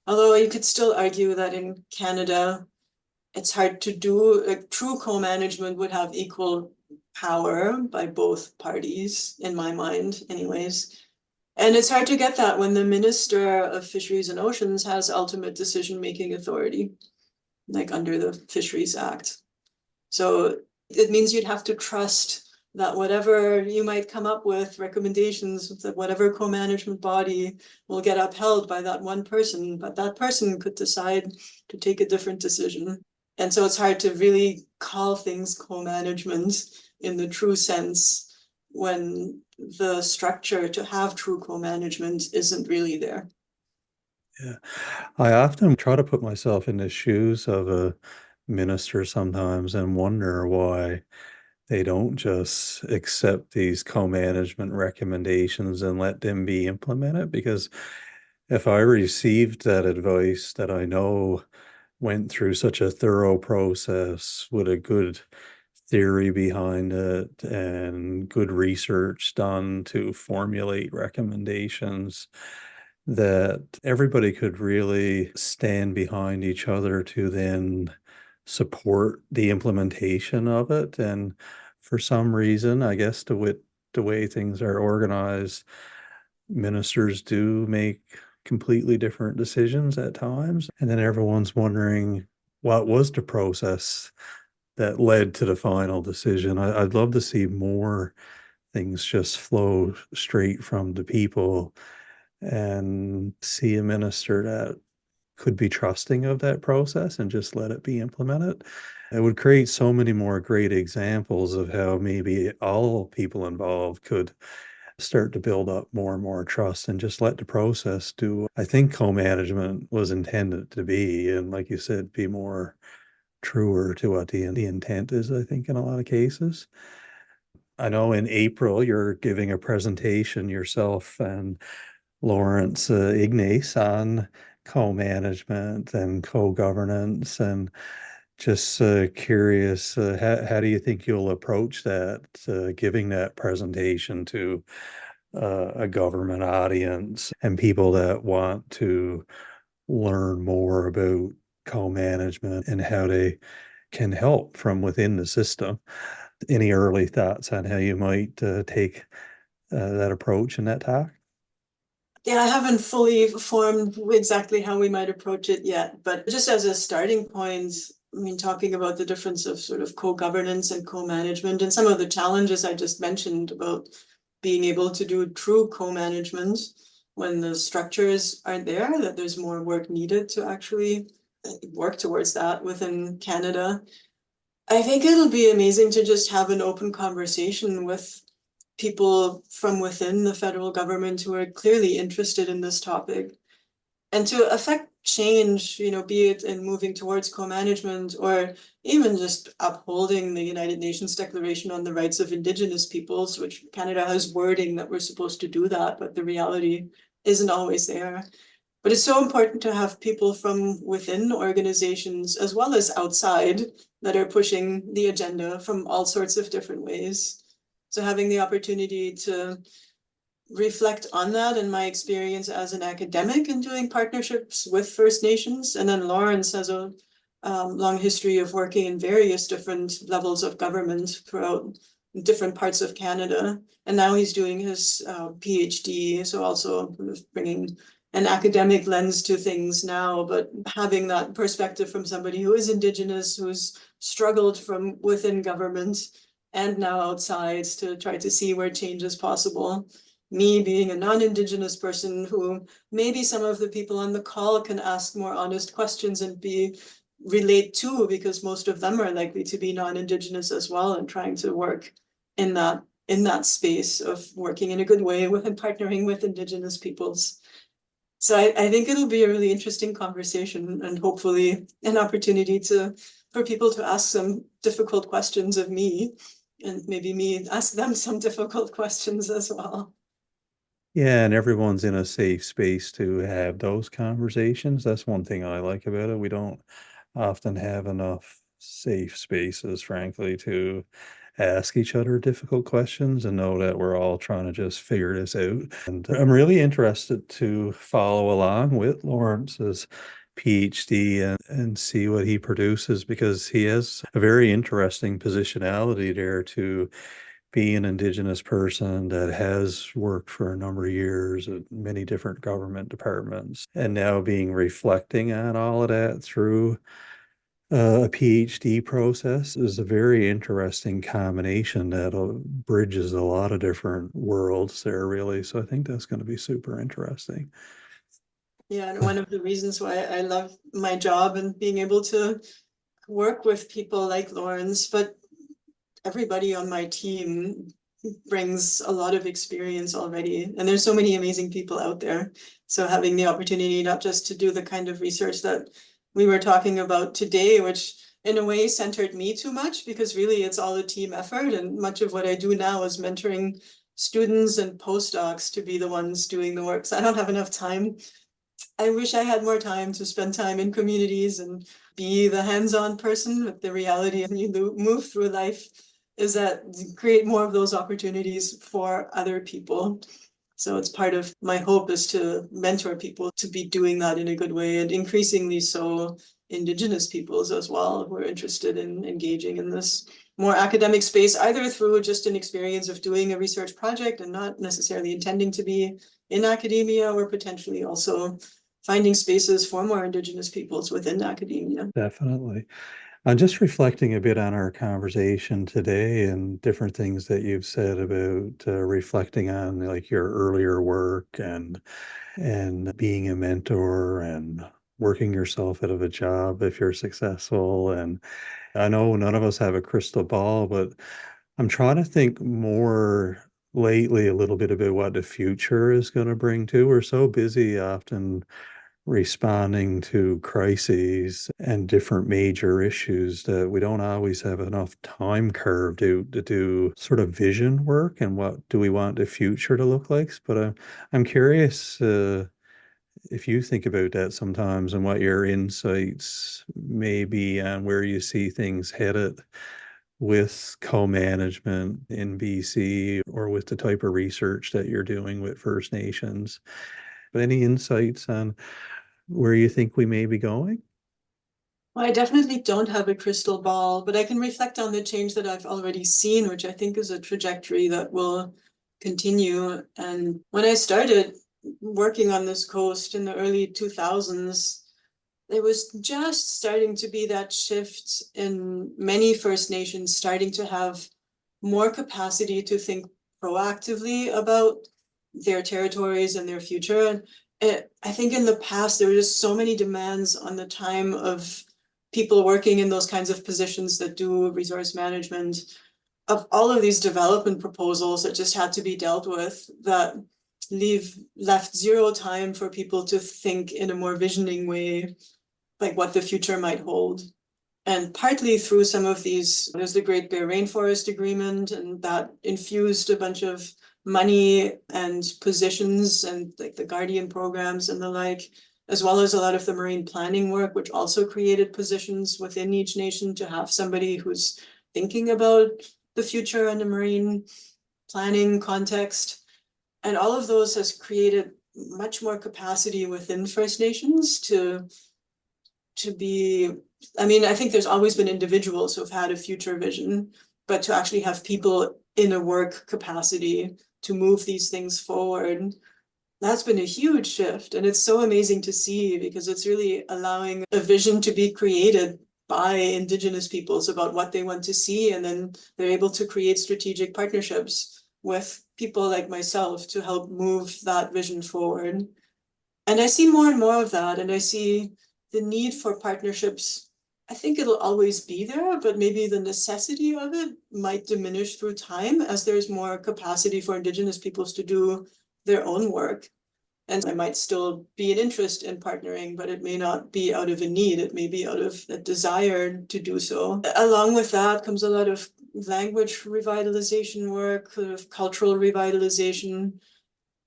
Although you could still argue that in Canada, it's hard to do, like true co-management would have equal power by both parties, in my mind, anyways. And it's hard to get that when the Minister of Fisheries and Oceans has ultimate decision-making authority, like under the Fisheries Act. So it means you'd have to trust that whatever you might come up with, recommendations, that whatever co-management body will get upheld by that one person, but that person could decide to take a different decision. And so it's hard to really call things co-management in the true sense when the structure to have true co-management isn't really there. Yeah. I often try to put myself in the shoes of a minister sometimes and wonder why they don't just accept these co-management recommendations and let them be implemented. Because if I received that advice that I know went through such a thorough process with a good theory behind it and good research done to formulate recommendations, that everybody could really stand behind each other to then support the implementation of it. And for some reason, I guess the way things are organized, ministers do make completely different decisions at times. And then everyone's wondering what was the process that led to the final decision. I'd love to see more things just flow straight from the people and see a minister that could be trusting of that process and just let it be implemented. It would create so many more great examples of how maybe all people involved could start to build up more and more trust and just let the process do. I think co-management was intended to be, and like you said, be more truer to what the intent is, I think, in a lot of cases. I know in April you're giving a presentation yourself and Lawrence Ignace on co-management and co-governance, and just curious, how do you think you'll approach that, giving that presentation to a government audience and people that want to learn more about co-management and how they can help from within the system. Any early thoughts on how you might take that approach and that talk? Yeah, I haven't fully formed exactly how we might approach it yet, but just as a starting point, I mean, talking about the difference of sort of co-governance and co-management and some of the challenges I just mentioned about being able to do true co-management when the structures aren't there, that there's more work needed to actually work towards that within Canada. I think it'll be amazing to just have an open conversation with people from within the federal government who are clearly interested in this topic and to affect change, be it in moving towards co-management or even just upholding the United Nations Declaration on the Rights of Indigenous Peoples, which Canada has wording that we're supposed to do that, but the reality isn't always there. But it's so important to have people from within organizations as well as outside that are pushing the agenda from all sorts of different ways. So having the opportunity to reflect on that and my experience as an academic in doing partnerships with First Nations. And then Lawrence has a long history of working in various different levels of government throughout different parts of Canada. And now he's doing his PhD, so also bringing an academic lens to things now, but having that perspective from somebody who is Indigenous, who's struggled from within government and now outside to try to see where change is possible. Me being a non-Indigenous person who maybe some of the people on the call can ask more honest questions and relate to, because most of them are likely to be non-Indigenous as well and trying to work in that space of working in a good way with and partnering with Indigenous peoples. So I think it'll be a really interesting conversation and hopefully an opportunity for people to ask some difficult questions of me and maybe me ask them some difficult questions as well. Yeah, and everyone's in a safe space to have those conversations. That's one thing I like about it. We don't often have enough safe spaces, frankly, to ask each other difficult questions and know that we're all trying to just figure this out. And I'm really interested to follow along with Lawrence's PhD and see what he produces because he has a very interesting positionality there to be an Indigenous person that has worked for a number of years at many different government departments and now being reflecting on all of that through a PhD process is a very interesting combination that bridges a lot of different worlds there, really. So I think that's going to be super interesting. Yeah, and one of the reasons why I love my job and being able to work with people like Lawrence, but everybody on my team brings a lot of experience already. And there's so many amazing people out there. So having the opportunity not just to do the kind of research that we were talking about today, which in a way centered me too much because really it's all a team effort. And much of what I do now is mentoring students and postdocs to be the ones doing the work. So I don't have enough time. I wish I had more time to spend time in communities and be the hands-on person, but the reality of you move through life is that you create more of those opportunities for other people. So it's part of my hope is to mentor people to be doing that in a good way and increasingly so Indigenous peoples as well who are interested in engaging in this more academic space, either through just an experience of doing a research project and not necessarily intending to be in academia, or potentially also finding spaces for more Indigenous peoples within academia. Definitely. I'm just reflecting a bit on our conversation today and different things that you've said about reflecting on like your earlier work and being a mentor and working yourself out of a job if you're successful. And I know none of us have a crystal ball, but I'm trying to think more lately a little bit about what the future is going to bring too. We're so busy often responding to crises and different major issues that we don't always have enough time curved to do sort of vision work and what do we want the future to look like. But I'm curious if you think about that sometimes and what your insights may be on where you see things headed with co-management in BC or with the type of research that you're doing with First Nations? Any insights on where you think we may be going? Well, I definitely don't have a crystal ball, but I can reflect on the change that I've already seen, which I think is a trajectory that will continue. And when I started working on this coast in the early 2000s, there was just starting to be that shift in many First Nations starting to have more capacity to think proactively about their territories and their future. And I think in the past, there were just so many demands on the time of people working in those kinds of positions that do resource management, of all of these development proposals that just had to be dealt with, that left zero time for people to think in a more visioning way, like what the future might hold. And partly through some of these, there's the Great Bear Rainforest Agreement, and that infused a bunch of money and positions and like the Guardian programs and the like, as well as a lot of the marine planning work, which also created positions within each nation to have somebody who's thinking about the future in the marine planning context. And all of those has created much more capacity within First Nations to be, I mean, I think there's always been individuals who have had a future vision, but to actually have people in a work capacity to move these things forward, that's been a huge shift. And it's so amazing to see, because it's really allowing a vision to be created by Indigenous peoples about what they want to see. And then they're able to create strategic partnerships with people like myself to help move that vision forward. And I see more and more of that. And I see the need for partnerships. I think it'll always be there, but maybe the necessity of it might diminish through time as there's more capacity for Indigenous peoples to do their own work. And I might still be an interest in partnering, but it may not be out of a need. It may be out of a desire to do so. Along with that comes a lot of language revitalization work, sort of cultural revitalization.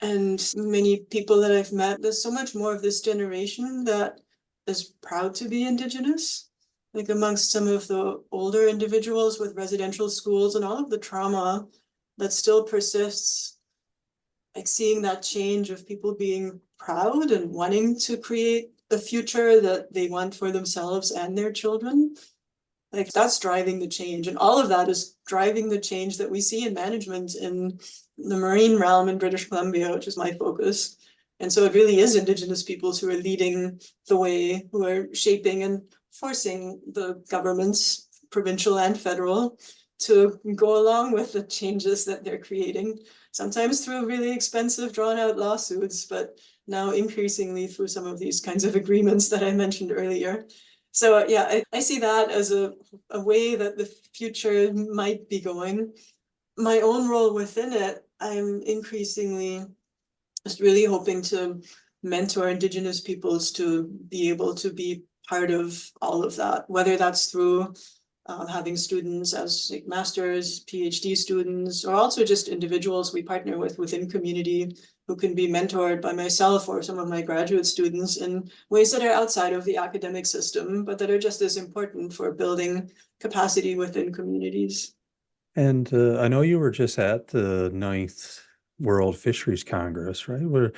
And many people that I've met, there's so much more of this generation that is proud to be Indigenous. Like amongst some of the older individuals with residential schools and all of the trauma that still persists, like seeing that change of people being proud and wanting to create a future that they want for themselves and their children. Like that's driving the change. And all of that is driving the change that we see in management in the marine realm in British Columbia, which is my focus. And so it really is Indigenous peoples who are leading the way, who are shaping and forcing the governments, provincial and federal, to go along with the changes that they're creating, sometimes through really expensive drawn out lawsuits, but now increasingly through some of these kinds of agreements that I mentioned earlier. So yeah, I see that as a way that the future might be going. My own role within it, I'm increasingly just really hoping to mentor Indigenous peoples to be able to be part of all of that, whether that's through having students as like masters, PhD students, or also just individuals we partner with within community who can be mentored by myself or some of my graduate students in ways that are outside of the academic system, but that are just as important for building capacity within communities. And I know you were just at the 9th World Fisheries Congress, right?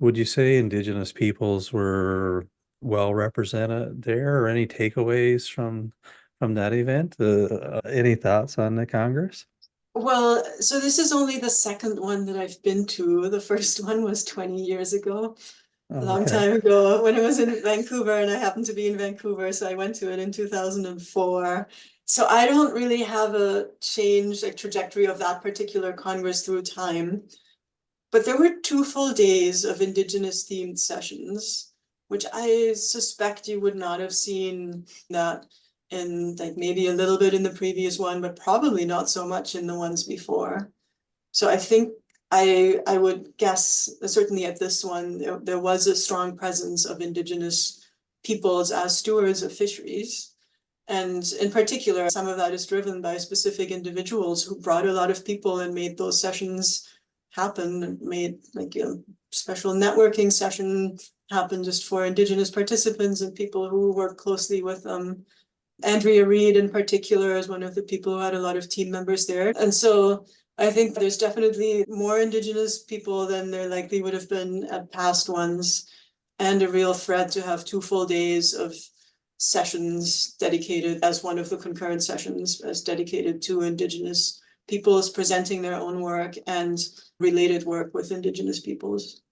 Would you say Indigenous peoples were well represented there, or any takeaways from that event? Any thoughts on the Congress? Well, so this is only the second one that I've been to. The first one was 20 years ago, a long Okay. time ago when it was in Vancouver, and I happened to be in Vancouver, so I went to it in 2004. So I don't really have a change, like trajectory of that particular Congress through time. But there were 2 full days of Indigenous themed sessions, which I suspect you would not have seen that in like maybe a little bit in the previous one, but probably not so much in the ones before. So I think I would guess certainly at this one, there was a strong presence of Indigenous peoples as stewards of fisheries. And in particular, some of that is driven by specific individuals who brought a lot of people and made those sessions happen, and made like a special networking session happen just for Indigenous participants and people who work closely with them. Andrea Reed in particular is one of the people who had a lot of team members there. And so I think there's definitely more Indigenous people than there likely would have been at past ones, and a real threat to have 2 full days of sessions dedicated as one of the concurrent sessions as dedicated to Indigenous peoples presenting their own work and related work with Indigenous peoples.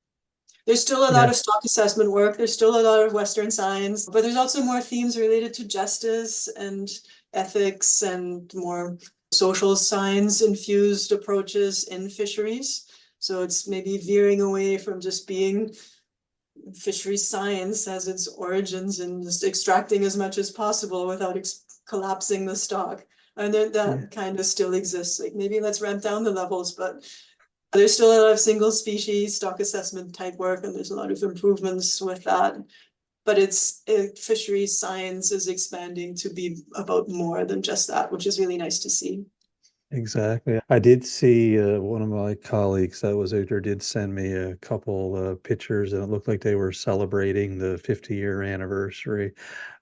There's still a lot Yeah, of stock assessment work. There's still a lot of Western science, but there's also more themes related to justice and ethics and more social science infused approaches in fisheries. So it's maybe veering away from just being fisheries science as its origins and just extracting as much as possible without collapsing the stock. And then yeah, that kind of still exists. Like maybe let's ramp down the levels, but there's still a lot of single species stock assessment type work, and there's a lot of improvements with that. But fisheries science is expanding to be about more than just that, which is really nice to see. exactly. I did see one of my colleagues that was out there did send me a couple pictures, and it looked like they were celebrating the 50-year anniversary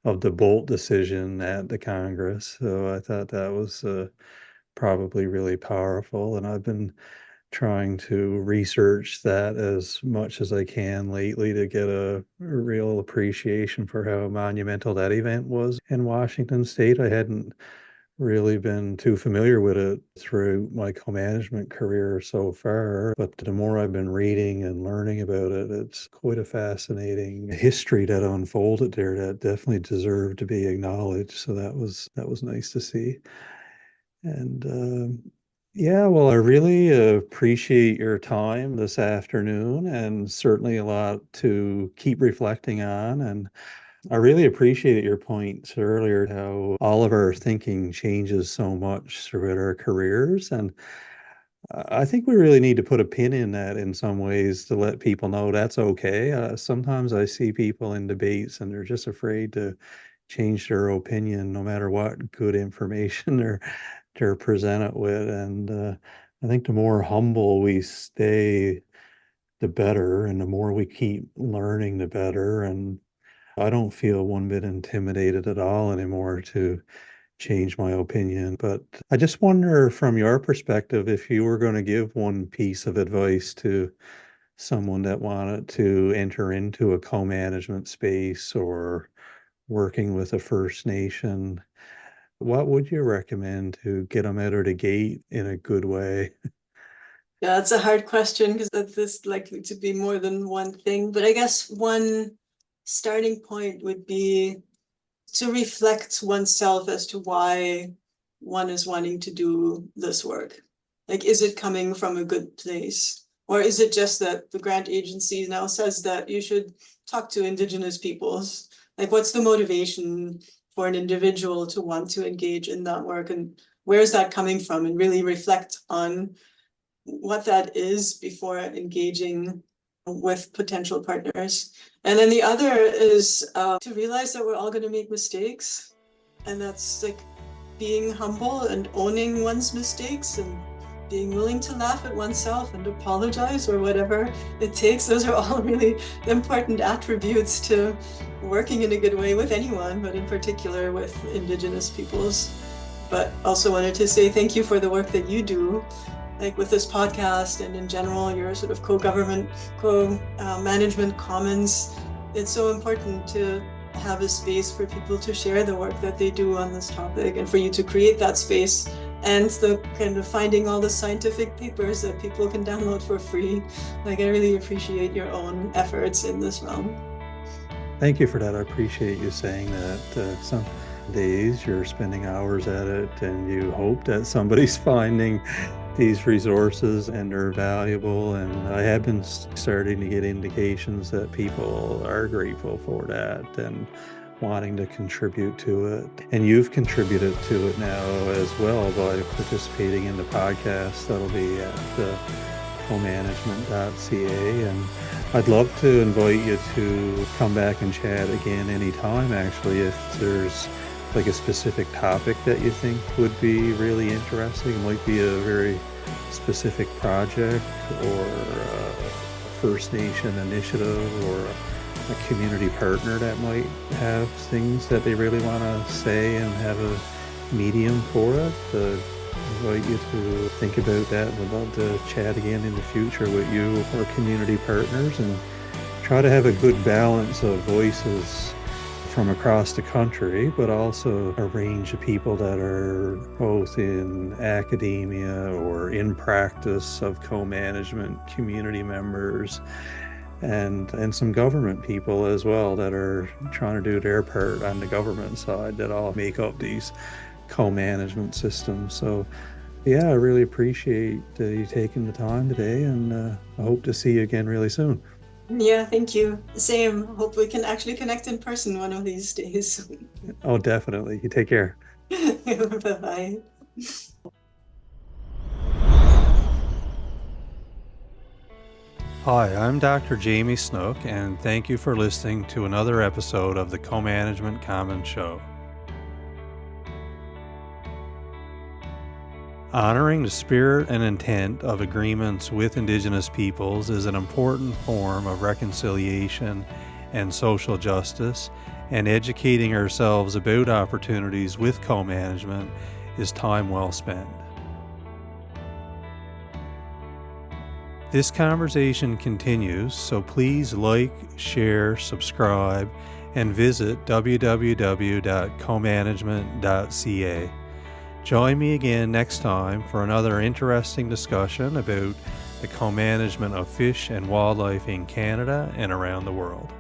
of the Bolt decision at the Congress. So I thought that was probably really powerful. And I've been trying to research that as much as I can lately to get a real appreciation for how monumental that event was in Washington State. I hadn't really been too familiar with it through my co-management career so far, but the more I've been reading and learning about it, it's quite a fascinating history that unfolded there that definitely deserved to be acknowledged. So that was nice to see. And yeah, well, I really appreciate your time this afternoon, and certainly a lot to keep reflecting on. And I really appreciate your points earlier, how all of our thinking changes so much throughout our careers. And I think we really need to put a pin in that in some ways to let people know that's okay. Sometimes I see people in debates and they're just afraid to change their opinion no matter what good information they're presented with. And I think the more humble we stay, the better, and the more we keep learning, the better. And I don't feel one bit intimidated at all anymore to change my opinion. But I just wonder, from your perspective, if you were going to give one piece of advice to someone that wanted to enter into a co-management space or working with a First Nation, what would you recommend to get them out of the gate in a good way? Yeah, that's a hard question because this is likely to be more than one thing. But I guess one starting point would be to reflect oneself as to why one is wanting to do this work. Like, is it coming from a good place? Or is it just that the grant agency now says that you should talk to Indigenous peoples? Like, what's the motivation for an individual to want to engage in that work? And where is that coming from? And really reflect on what that is before engaging with potential partners. And then the other is to realize that we're all going to make mistakes. And that's like being humble and owning one's mistakes and being willing to laugh at oneself and apologize or whatever it takes. Those are all really important attributes to working in a good way with anyone, but in particular with Indigenous peoples. But also wanted to say thank you for the work that you do, like with this podcast and in general, your sort of co-government, co-management commons. It's so important to have a space for people to share the work that they do on this topic, and for you to create that space and the kind of finding all the scientific papers that people can download for free. Like, I really appreciate your own efforts in this realm. Thank you for that. I appreciate you saying that. Some days you're spending hours at it and you hope that somebody's finding these resources and they're valuable. And I have been starting to get indications that people are grateful for that and wanting to contribute to it. And you've contributed to it now as well by participating in the podcast that'll be at comanagement.ca. And I'd love to invite you to come back and chat again anytime, actually, if there's like a specific topic that you think would be really interesting. It might be a very specific project or a First Nation initiative or a community partner that might have things that they really want to say and have a medium for it, invite you to think about that. We'd love to chat again in the future with you or community partners and try to have a good balance of voices from across the country, but also a range of people that are both in academia or in practice of co-management, community members, and some government people as well that are trying to do their part on the government side that all make up these co-management systems. So yeah, I really appreciate you taking the time today, and I hope to see you again really soon. Yeah, thank you. Same. Hope we can actually connect in person one of these days. Oh, definitely. You take care. Bye-bye. Hi, I'm Dr. Jamie Snook, and thank you for listening to another episode of the Co-Management Commons Show. Honoring the spirit and intent of agreements with Indigenous peoples is an important form of reconciliation and social justice, and educating ourselves about opportunities with co-management is time well spent. This conversation continues, so please like, share, subscribe, and visit www.comanagement.ca. Join me again next time for another interesting discussion about the co-management of fish and wildlife in Canada and around the world.